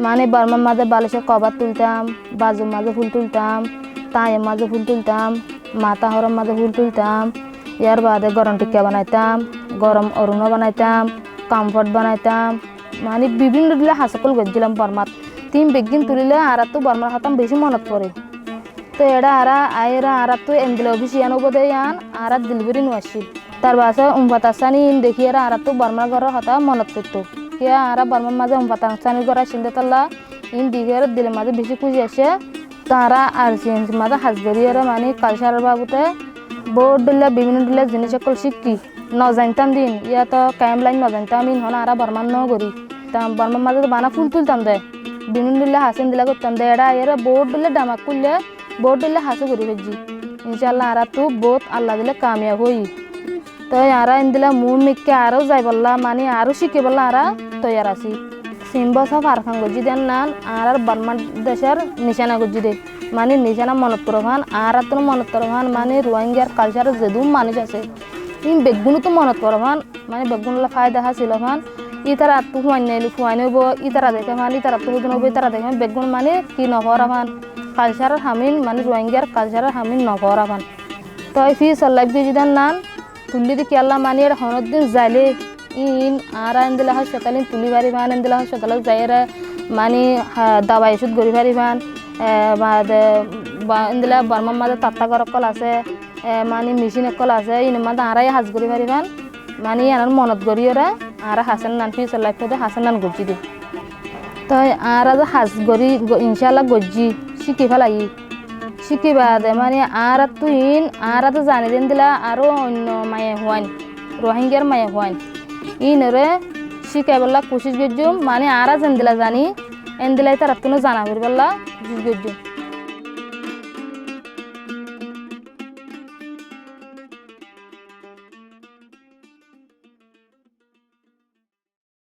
মানে বর্মার মাঝে বালিশের কভার তুলতাম, বাজুর মাঝে ফুল তুলতাম, তাঁয়ের মাঝে ফুল তুলতাম, মাথা হরম মাঝে ফুল তুলতাম। ইয়ার বাদে গরম টিক্কা বানাইতাম, গরম অরুণ বানাইতাম, কমফর্ট বানাইতাম। মানে বিভিন্ন দিলে হাসকল গেছিলাম বর্মাত। 3 বেগিন তুলিলে আর তো বর্মার হতাম বেশি মনত পড়ে। তো এরা আর তো এন্দিলে অফিসিয়ান বোধে ইয়ান আর দিলবরি নোয়াসি। তার বাসে উম্পাতাসানি ইন দেখি আর তো বর্মার ঘরের হতা মনত পড়তো। কিয়া আর বর্মার মাঝে উম্পাতাসানি ঘর সিন্দে তাল্লা ইন দিঘের দিলের মাঝে বেশি খুঁজি আসে। তারা আর মাঝে হাজগরিয়ার মানে কালচারের বাবুতে বোর্ড দিলে বিভিন্ন দিলে জিনিস সকল শিখি নজানতাম দিন ইয়া তো ক্যাম্প লাইন নজানতাম ইন হন আর বর্মান ন করি বর্মার মাঝে বানা ফুল তুলতাম দে বিভিন্ন দিলে হাসিন দিলা করতাম দে এরা এরা বোর্ড দিলে ডামাক করলে বোর্ড দিলে হাসি করি ফেলছি ইনশাল্লাহ আর তো বহুত আল্লাহ দিলে কামিয়াব হই। তো আর ইন্দিলা মুখ মিককে আরও যাই বললা মানে আরও শিখে বললা আর তৈয়ার আছি। সিম্বসা ফারখান গজি দেন নান আর বর্মার দেশের নিশানা গজি দে মানে নিশানা মনত করভান আর তো মনত করভান মানে রোহিঙ্গার কালচার যেদু মানুষ আছে ইন বেগুনো তো মনত করভান মানে বেগুনলা ফায়দা হাসিল ভান ই তারা আত্মু ফুয়াই নব ই তারা দেখে ভান ই তারা আত্মু নব ই তারা দেখে বেগুন মানে কি নভরা ভান কালচারের হামিন মানে রোহিঙ্গার কালচারের হামিন নভরা ভান। তো ফি সল্লাইফ গজি দেন নান তুলি দি কেলা মানে এর হনত দিন যাইলে ইন আর দিলা হাসপাতাল তুলি পারি ভান দিলা হাসপাতাল যাইরা মানে দাবাই ওষুধ গড়ি পারি ভান দিলা বর্মার মাঝে তাত্তাগর অকল আছে মানে মেশিন অকল আছে ইন মাঝে আরাই হাজ গড়ি পারি ভান মানে আনার মনত গড়ি ওরা আর হাসান নান ফি সল্লাইফ হাসান নান গজি দে। তো আর হাজ গড়ি ইনশাল্লাহ গজি শিখি ফেলাই শিখিবা দে মানে আর তো ইন আর তো জানি দিন দিলা আরও অন্য মায়ে হওয়ান রোহিঙ্গার মায়ে হওয়ান ইনরে শিখাই বললা কোশিশ করছুম মানে আর যেন দিলা জানি এন দিলাই তার জানা করি বললা কোশিশ করছুম।